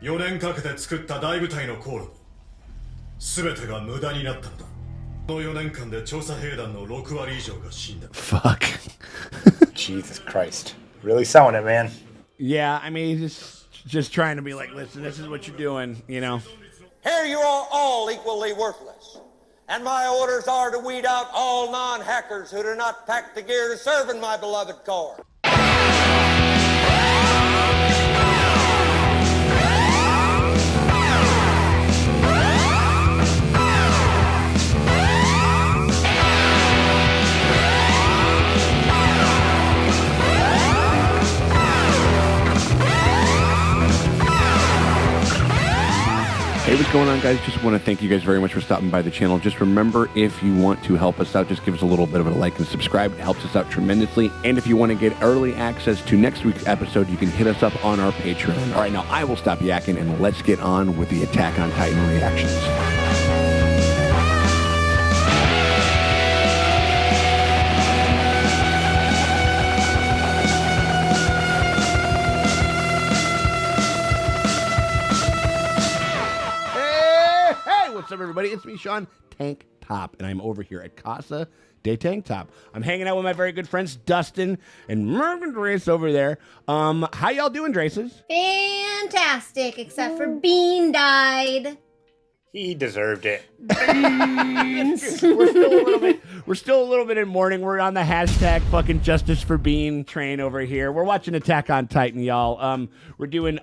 4年かけて作った大部隊の航路も全てが無駄になったのだ。この4年間で調査兵団の6割以上が死んだ。 Fuck. Jesus Christ. Really selling it, man. Yeah, I mean, he's just trying to be like, listen, this is what you're doing, you know? Here you are all equally worthless. And my orders are to weed out all non-hackers who do not pack the gear to serve in my beloved corps. Hey, what's going on, guys? Just want to thank you guys very much for stopping by the channel. Just remember, if you want to help us out, just give us a little bit of a like and subscribe. It helps us out tremendously. And if you want to get early access to next week's episode, you can hit us up on our Patreon. All right, now I will stop yakking and let's get on with the Attack on Titan reactions. What's up, everybody? It's me, Sean Tank Top, and I'm over here at Casa de Tank Top. I'm hanging out with my very good friends Dustin and Morgan Drace over there. How y'all doing, Draces? Fantastic, except for Bean died. He deserved it. We're still a little bit in mourning. We're on the hashtag fucking Justice for Bean train over here. We're watching Attack on Titan, y'all. We're doing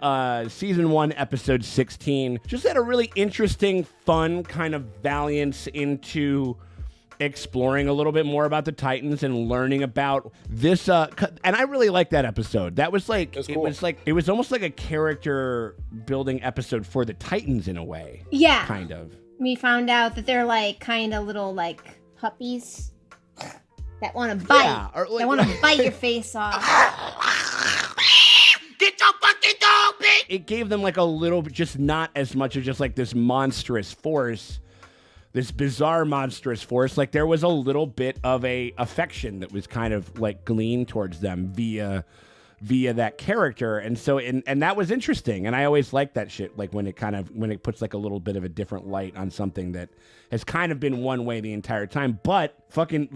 season 1, episode 16. Just had a really interesting, fun kind of valiance into exploring a little bit more about the Titans and learning about this. And I really liked that episode. That was like, cool. It was almost like a character building episode for the Titans in a way. Yeah. Kind of. We found out that they're like kind of little like puppies that want to bite. Yeah, or like, they want to bite your face off. Get your fucking dog, bitch! It gave them like a little bit, just not as much as just like this monstrous force, this bizarre monstrous force. Like there was a little bit of a affection that was kind of like gleaned towards them via that character. And so, and that was interesting. And I always like that shit. Like when it puts like a little bit of a different light on something that has kind of been one way the entire time. But fucking,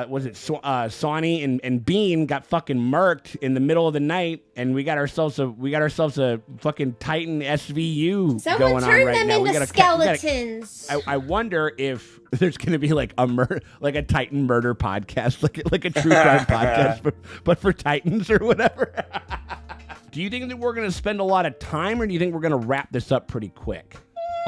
was it S1E and Bean got fucking murked in the middle of the night, and we got ourselves a fucking Titan SVU Someone going on turned right them now. into skeletons. I wonder if there's going to be like a Titan murder podcast, like a true crime podcast, but for Titans or whatever. Do you think that we're going to spend a lot of time, or do you think we're going to wrap this up pretty quick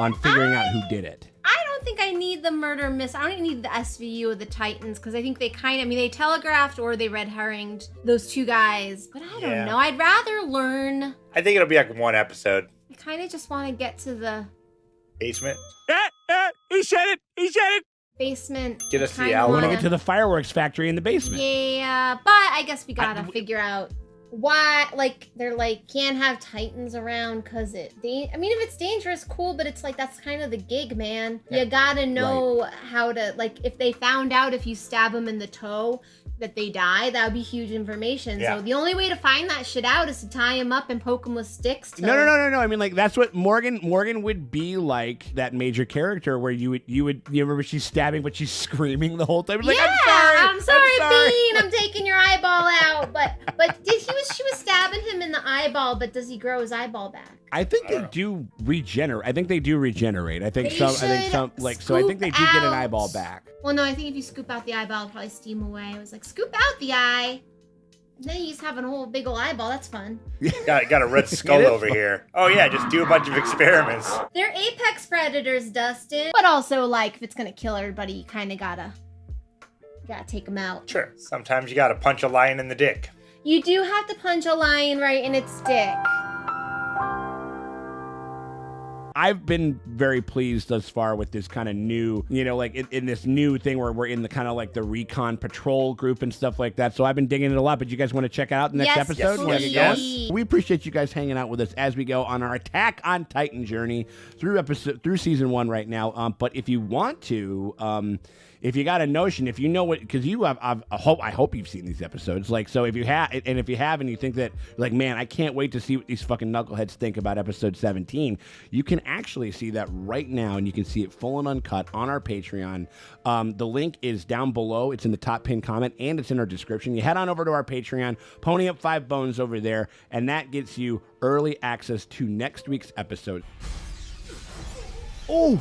on figuring out who did it? I don't think I need the murder I don't need the SVU of the Titans, because I think they they telegraphed or they red herringed those two guys. But I don't know. I'd rather learn. I think it'll be like one episode. I kind of just want to get to the Basement. He said it. basement. Get us to the Kinda alley. I want to wanna- get to the fireworks factory in the basement. Yeah, but I guess we gotta figure out why, like, they're like, can't have Titans around because I mean, if it's dangerous, cool, but it's like, that's kind of the gig, man. You gotta know how to, like, if they found out if you stab them in the toe that they die, that would be huge information. Yeah. So the only way to find that shit out is to tie them up and poke them with sticks. No. I mean, like, that's what Morgan would be like, that major character where you remember she's stabbing, but she's screaming the whole time. Like, yeah, I'm sorry, Bean, I'm taking your eyeball out. But she was stabbing him in the eyeball, but does he grow his eyeball back? I think they do regenerate. I think they do regenerate. I think They so should they do get an eyeball back. Well, no, I think if you scoop out the eyeball, it'll probably steam away. It was like, scoop out the eye. And then you just have a whole big ol' eyeball. That's fun. Got a red skull over here. Oh yeah, just do a bunch of experiments. They're apex predators, Dustin. But also, like, if it's gonna kill everybody, you kind of gotta take them out. Sure. Sometimes you gotta punch a lion in the dick. You do have to punch a lion right in its dick. I've been very pleased thus far with this kind of new, like in this new thing where we're in the kind of like the recon patrol group and stuff like that. So I've been digging it a lot. But you guys want to check out the next episode? Yes, please. We appreciate you guys hanging out with us as we go on our Attack on Titan journey through season 1 right now. But if you want to, if you got a notion, if you know what, because I hope you've seen these episodes. Like, so if you have, and if you have, and you think that, like, man, I can't wait to see what these fucking knuckleheads think about episode 17, you can actually see that right now, and you can see it full and uncut on our Patreon. The link is down below. It's in the top pinned comment, and it's in our description. You head on over to our Patreon, pony up 5 bones over there, and that gets you early access to next week's episode. Oh.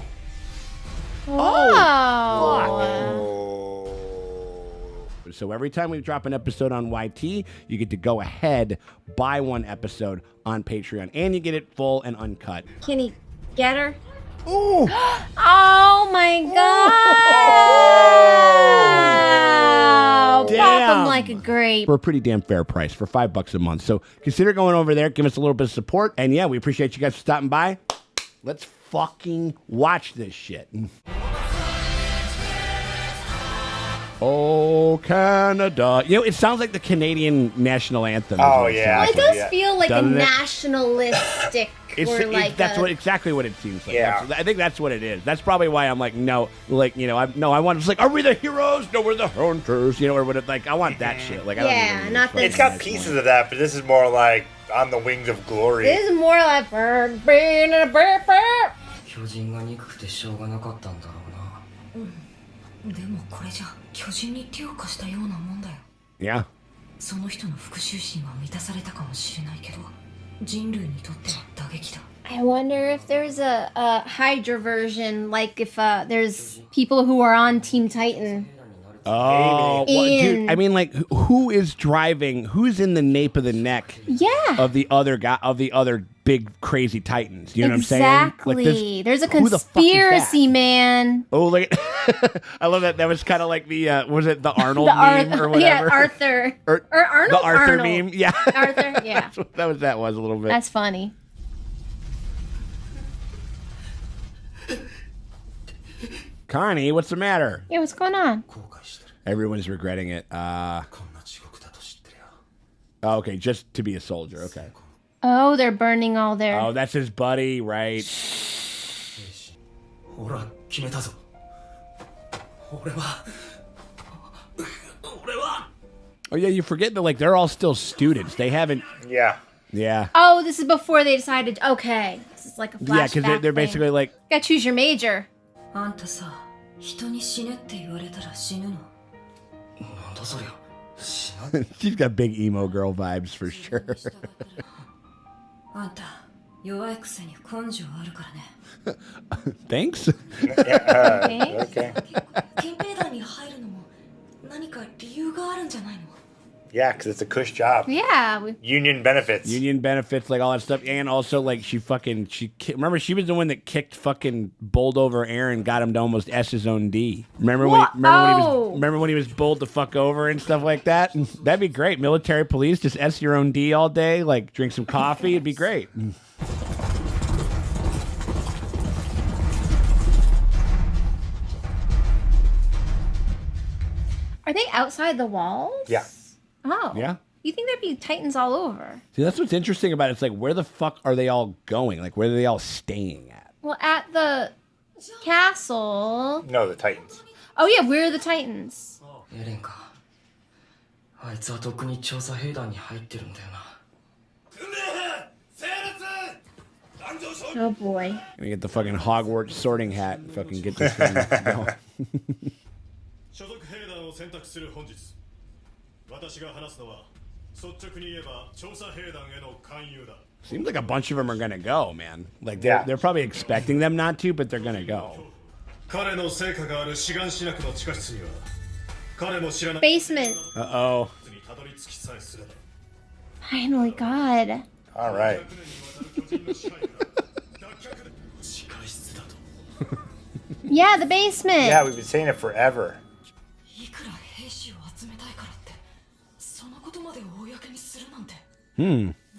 So every time we drop an episode on YT, you get to go ahead, buy one episode on Patreon, and you get it full and uncut. Can he get her? Ooh! Oh my god! Pop him like a grape. For a pretty damn fair price, for $5 a month. So consider going over there, give us a little bit of support, and yeah, we appreciate you guys for stopping by. Let's fucking watch this shit. Oh, Canada. It sounds like the Canadian national anthem. Oh, yeah. Well, it does feel like Doesn't a it? nationalistic That's exactly what it seems like. Yeah. I think that's what it is. That's probably why I'm like, no, like, I want to, like, are we the heroes? No, we're the hunters, or what, like, I want that shit. Like, I don't Yeah, even not really It's got pieces of that, but this is more like on the wings of glory. This is more like bird being a bird. 巨人が憎くてしょうがなかったんだろうな。でもこれじゃ巨人に手を貸したようなもんだよ。 Yeah. その人の復讐心は満たされたかもしれないけど、人類にとっては打撃だ。 I wonder if there's a Hydra version, like if there's people who are on Team Titan. Oh, well, dude, I mean, like, who is driving? Who's in the nape of the neck? Yeah. Of the other guy, of the other big crazy Titans. You know Exactly. what I'm saying? Like, there's a who the fuck is that? conspiracy, man. Oh, like, I love that. That was kind of like the, was it the Arnold meme or whatever? Yeah, Arthur. Or Arnold. The Arthur Arnold. meme. Yeah. Arthur, yeah. That's what that was a little bit. That's funny. Connie, what's the matter? Yeah, what's going on? Everyone's regretting it. Okay, just to be a soldier. Okay. Oh, they're burning all their... Oh, that's his buddy, right? 俺は決めたぞ。俺は Oh yeah, you forget that like they're all still students. They haven't. Yeah. Yeah. Oh, this is before they decided, okay, this is like a flashback Yeah, because they're basically like. Gotta choose your major. あんたさ、人に死ねって言われたら死ぬの。なんだそりゃ。死な She's got big emo girl vibes for sure. あんた、弱いくせに根性あるからね。 Thanks. Okay. 憲兵団に入るのも何か理由があるんじゃないの？ Yeah, because it's a cush job. Yeah. Union benefits. Union benefits, like all that stuff, and also like remember she was the one that kicked fucking bowled over Eren, got him to almost S his own D. Remember when he was bowled the fuck over and stuff like that? That'd be great. Military police, just S your own D all day, like drink some coffee. It'd be great. Are they outside the walls? Yeah. Oh. Yeah. You think there'd be Titans all over? See, that's what's interesting about it. It's like, where the fuck are they all going? Like, where are they all staying at? Well, at the castle. No, the Titans. Oh yeah, we're the Titans. エレンか。あいつはとっくに調査兵団に入ってるんだよな。 Oh boy. Gonna get the fucking Hogwarts sorting hat and fucking get this thing going. 所属兵団を選択する本日、私が話すのは率直に言えば調査兵団への勧誘だ。 Seems like a bunch of them are gonna go, man. Like Yeah. they're probably expecting them not to, but they're gonna go. 彼の成果がある志願しなくの地下室には彼も知らない Basement. にたどり着きさえすれば Finally, God. All right. 地下室だと Yeah, the basement. Yeah, we've been saying it forever. いくら兵士を集めたいからって、そのことまで公にするなんて。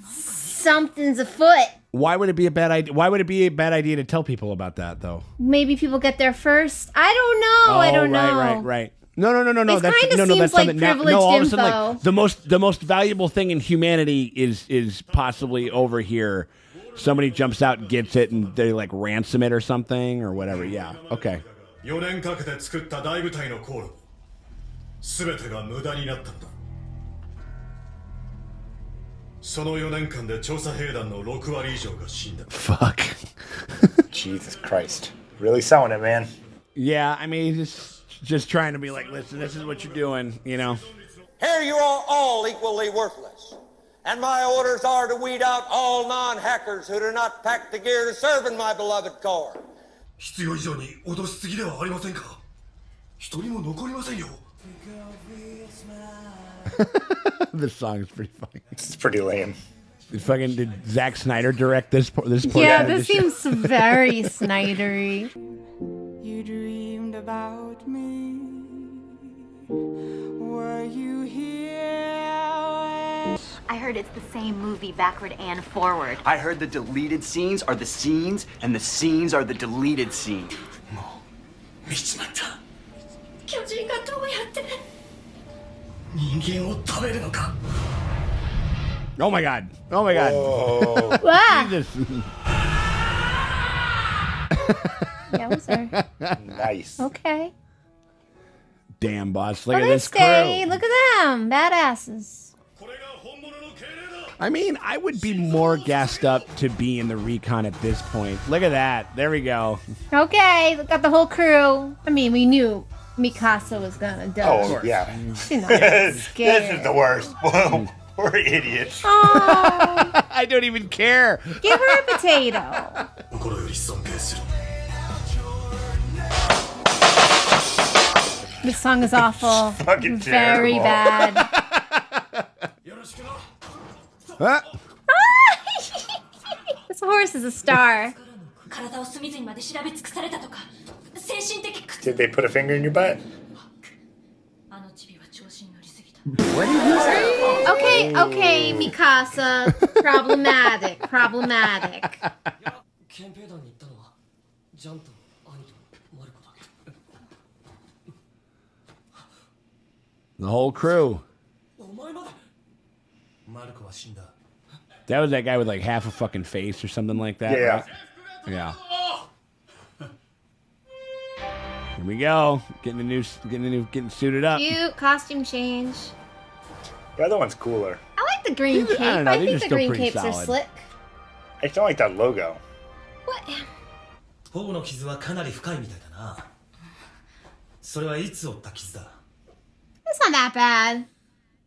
Something's afoot. Why would it be a bad idea? Why would it be a bad idea to tell people about that, though? Maybe people get there first. I don't know. I don't know. Right. No. It That's kinda no. seems That's like something. Now, privileged all of a sudden, info. like the most valuable thing in humanity is possibly over here. Somebody jumps out and gets it, and they like ransom it or something or whatever. Yeah. Okay. 4年かけて作った大部隊の航路全てが無駄になったんだその4年間で調査兵団の6割以上が死んだ Fuck. Jesus Christ. Really selling it, man. Yeah. I mean, just trying to be like, listen, this is what you're doing. You know. Here you are all equally worthless. And my orders are to weed out all non-hackers who do not pack the gear to serve in my beloved corps. 必要以上に脅しすぎではありませんか一人も残りませんよ This song is pretty funny. It's pretty lame. Did Zack Snyder direct this portion? Yeah, of this the show? seems very Snydery. You dreamed about me. Were you here? I heard it's the same movie backward and forward. I heard the deleted scenes are the scenes, and the scenes are the deleted scenes. 見ちまった。巨人がどうやって人間を食べるのか。 Oh my god! Oh my god! Ah! Jesus. Yeah, I'm sorry. Nice. Okay. Damn, boss! Look Oh, at they this stay. crew. Look at them. Badasses. これが本物の敬礼だ I mean, I would be more gassed up to be in the recon at this point. Look at that! There we go. Okay, got the whole crew. I mean, we knew Mikasa was gonna die. Oh, yeah. She's not This scared. is the worst. Whoa, we're idiots. Oh, I don't even care. give her a potato. 心より尊敬する This song is awful. Fucking Very terrible. bad. よろしくな Huh? This horse is a star. 体を隅々まで調べ尽くされたとか精神的苦痛 Did they put a finger in your butt? あのチビは調子に乗りすぎた Okay, Mikasa. Problematic. 憲兵団に行ったのはジャンと兄とマルコだけ。 The whole crew. お前まで。マルコは死んだ。 That was that guy with like half a fucking face or something like that. Yeah. Right? Yeah. Here we go. Getting suited up. Cute costume change. The other one's cooler. I like the green These are- cape. I don't know, I these think are the still green pretty capes are solid. slick. I don't like that logo. What? 頬の傷はかなり深いみたいだな。それはいつ負った傷だ。 It's not that bad.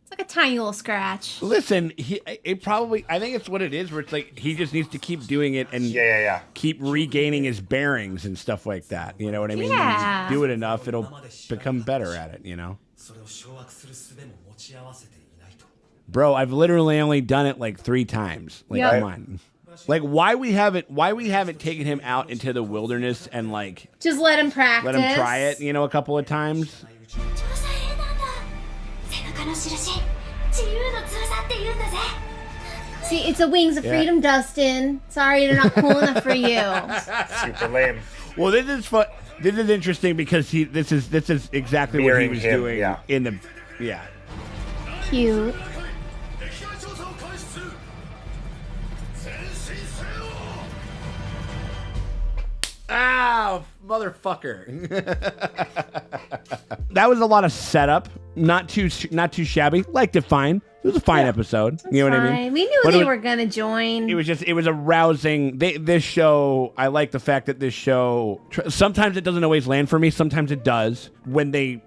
It's like a tiny little scratch. Listen, I think it's what it is, where it's like he just needs to keep doing it and Yeah. keep regaining his bearings and stuff like that. You know what I mean? Yeah. You do it enough, it'll become better at it, you know? それを掌握する術も持ち合わせていないと。 Bro, I've literally only done it like 3 times. Like, Yeah. come on. Like, why we haven't taken him out into the wilderness and like Just let him practice. let him try it, you know, a couple of times? 調査兵なんだ背中の印自由の翼って言うんだぜ See, it's the wings of Yeah. freedom, Dustin. Sorry, they're not cool enough for you. Super lame. Well, this is fun. This is interesting because this is exactly what he Mirroring was him, doing yeah. in the yeah. Cute. 敵が調査を開始する前進せよ Ow, motherfucker. That was a lot of setup. Not too shabby. Liked it fine. It was a fine episode. You know what I mean? Fine. We knew But they it was- were gonna join. It was a rousing. This show, I like the fact that this show, sometimes it doesn't always land for me. Sometimes it does. When they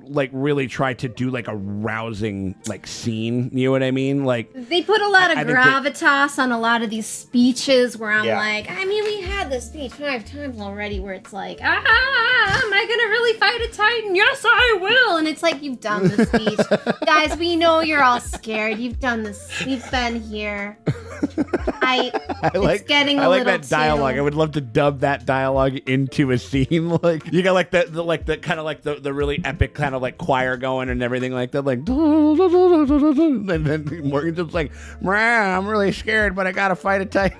like really try to do like a rousing like scene. You know what I mean? Like They put a lot of I think gravitas on a lot of these speeches where I'm Yeah. like, I mean, we had this speech 5 times already where it's like, am I gonna really fight a Titan? Yes, I will. And it's like, you've done this speech. Guys, we know you're all scared. You've done this. We've been here. It's getting a I like little that dialogue. too- I would love to dub that dialogue into a scene. Like you got like the kind of like the really epic kind of like choir going and everything like that, like, and then Morgan's just like, I'm really scared, but I gotta fight a titan.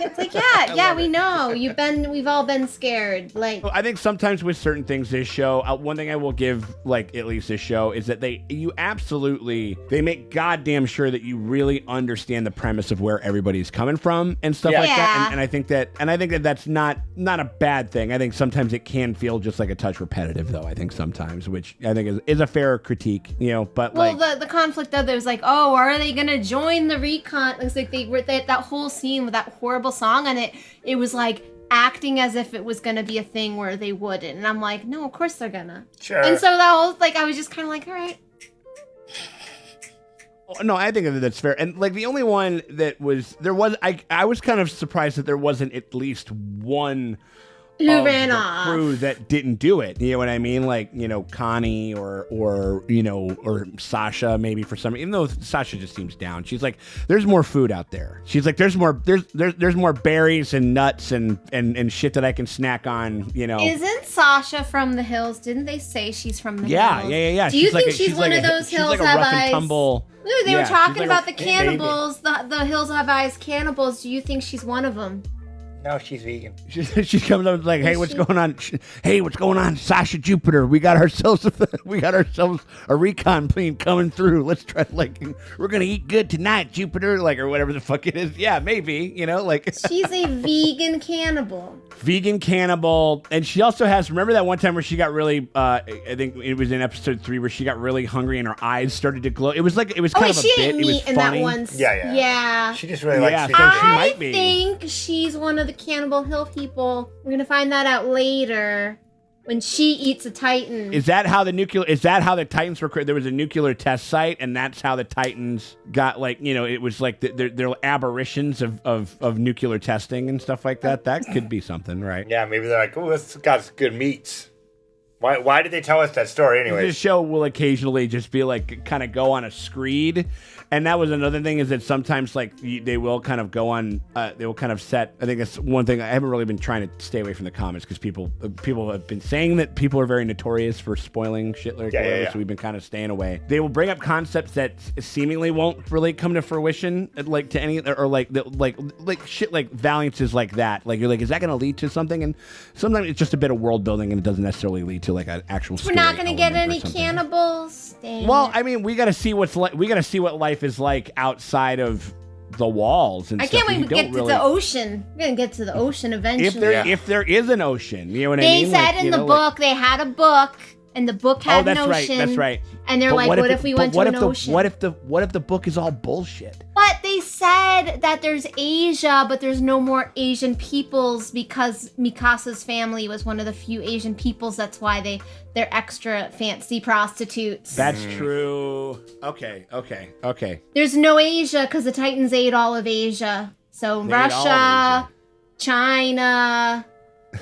It's like, yeah, we know. We've all been scared. Like, I think sometimes with certain things, this show, one thing I will give, like, at least this show, is that they make goddamn sure that you really understand the premise of where everybody's coming from and stuff like that. And I think that that's not a bad thing. I think sometimes it can feel just like a touch repetitive, though. I think sometimes, which I think is a fair critique, you know. But well, the conflict of it was like, oh, are they gonna join the recon? It's like they were that whole scene with that horrible song, and it was like acting as if it was gonna be a thing where they wouldn't. And I'm like, no, of course they're gonna. Sure. And so that whole like, I was just kind of like, all right. No, I think that that's fair. And like the only one that I was kind of surprised that there wasn't at least one who of ran the off crew that didn't do it. You know what I mean? Like, you know, Connie or you know, or Sasha maybe for some, even though Sasha just seems down. She's like, there's more food out there. She's like, there's more berries and nuts and shit that I can snack on, you know. Isn't Sasha from the hills? Didn't they say she's from the hills? Yeah. Do you think she's one of those hills like a have rough and eyes? tumble. Ooh, they were talking like about the cannibals, the hills have eyes cannibals. Do you think she's one of them? No, she's vegan. She's coming up like, hey, what's going on? Hey, what's going on, Sasha Jupiter? We got ourselves a recon plane coming through. Let's try, like, we're gonna eat good tonight, Jupiter, like, or whatever the fuck it is. Yeah, maybe, you know, like. She's a vegan cannibal. Vegan cannibal, and she also has. Remember that one time where she got really? I think it was in episode 3 where she got really hungry and her eyes started to glow. It was kind of a bit. She ate It was meat in funny. that one. Yeah. She just really likes so she I might be. think she's one of the Cannibal Hill people. We're gonna find that out later when she eats a Titan. Is that how the Titans were created? There was a nuclear test site, and that's how the Titans got, like, you know, it was like they're aberrations of nuclear testing and stuff like that. That could be something, right? Yeah, maybe they're like, oh, this got good meats. Why did they tell us that story anyway? This show will occasionally just be like, kind of go on a screed. And that was another thing, is that sometimes, like, they will kind of go on, they will kind of set, I think that's one thing, I haven't really been trying to stay away from the comments, because people have been saying that people are very notorious for spoiling shit like that, so we've been kind of staying away. They will bring up concepts that seemingly won't really come to fruition, like, to any, or like shit like valiances like that. Like, you're like, is that going to lead to something? And sometimes it's just a bit of world building, and it doesn't necessarily lead to, like, an actual story. We're not going to get any cannibals. Dang. Well, I mean, we got to see what life is like outside of the walls and I stuff. can't wait to get to the ocean. We're gonna get to the ocean eventually. If there is an ocean, you know what I mean? They said in the book, they had a book, and the book had an ocean. That's right. And they're like, what if we went to an ocean? What if the book is all bullshit? But they said that there's Asia, but there's no more Asian peoples because Mikasa's family was one of the few Asian peoples. That's why they're extra fancy prostitutes. That's true. Okay. There's no Asia because the Titans ate all of Asia. So Russia, China.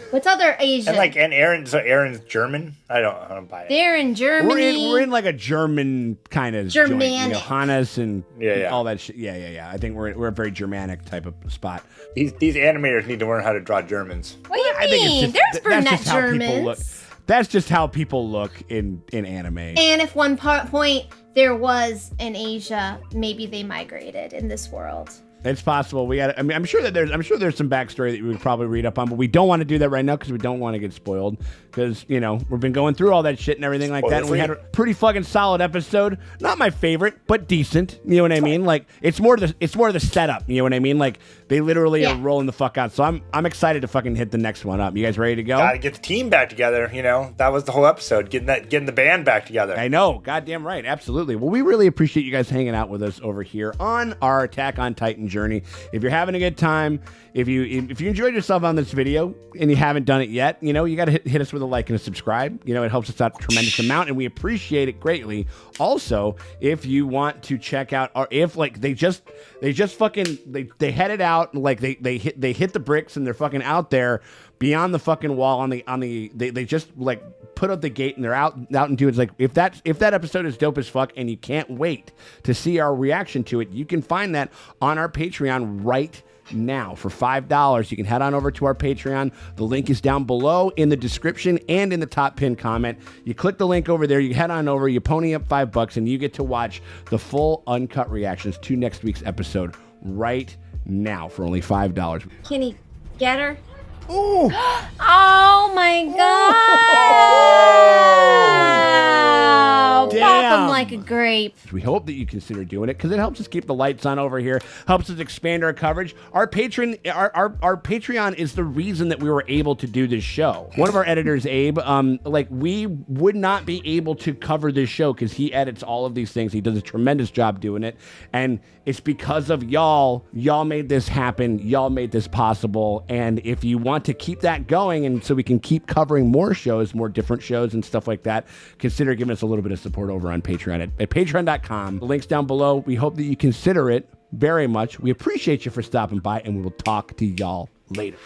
What's other Asian? And Eren's German? I don't buy it. They're in Germany. We're in like a German kind of Germanic. joint, you know, Hannes and Yeah. all that shit. Yeah. I think we're a very Germanic type of spot. These animators need to learn how to draw Germans. What do you mean? There's brunette Germans. That's just how people look in anime. And if one point there was in Asia, maybe they migrated in this world. It's possible. I'm sure there's some backstory that we would probably read up on, but we don't want to do that right now because we don't want to get spoiled. Because, you know, we've been going through all that shit and everything like that, and we had a pretty fucking solid episode. Not my favorite, but decent. You know what I mean? Like, it's more of the setup. You know what I mean? Like, they literally are rolling the fuck out. So I'm excited to fucking hit the next one up. You guys ready to go? Gotta get the team back together. You know, that was the whole episode. Getting the band back together. I know. Goddamn right. Absolutely. Well, we really appreciate you guys hanging out with us over here on our Attack on Titan journey. If you're having a good time, if you enjoyed yourself on this video and you haven't done it yet, you know, you got to hit us with a like and a subscribe. You know, it helps us out a tremendous amount, and we appreciate it greatly. Also, if you want to check out, or if like they just fucking they headed out, like they hit the bricks and they're fucking out there beyond the fucking wall they just like put up the gate and they're out into it. It's like, if that episode is dope as fuck and you can't wait to see our reaction to it, you can find that on our Patreon right now. For $5, you can head on over to our Patreon. The link is down below in the description and in the top pinned comment. You click the link over there, you head on over, you pony up $5, and you get to watch the full uncut reactions to next week's episode right now for only $5. Can he get her? Ooh! Oh my god! Pop Damn. him like a grape. We hope that you consider doing it because it helps us keep the lights on over here, helps us expand our coverage. Our Patreon is the reason that we were able to do this show. One of our editors, Abe, we would not be able to cover this show because he edits all of these things. He does a tremendous job doing it, and it's because of y'all. Y'all made this happen. Y'all made this possible. And if you want to keep that going and so we can keep covering more shows, more different shows and stuff like that, consider giving us a little bit of support over on Patreon at patreon.com. The link's down below. We hope that you consider it very much. We appreciate you for stopping by, and we will talk to y'all later.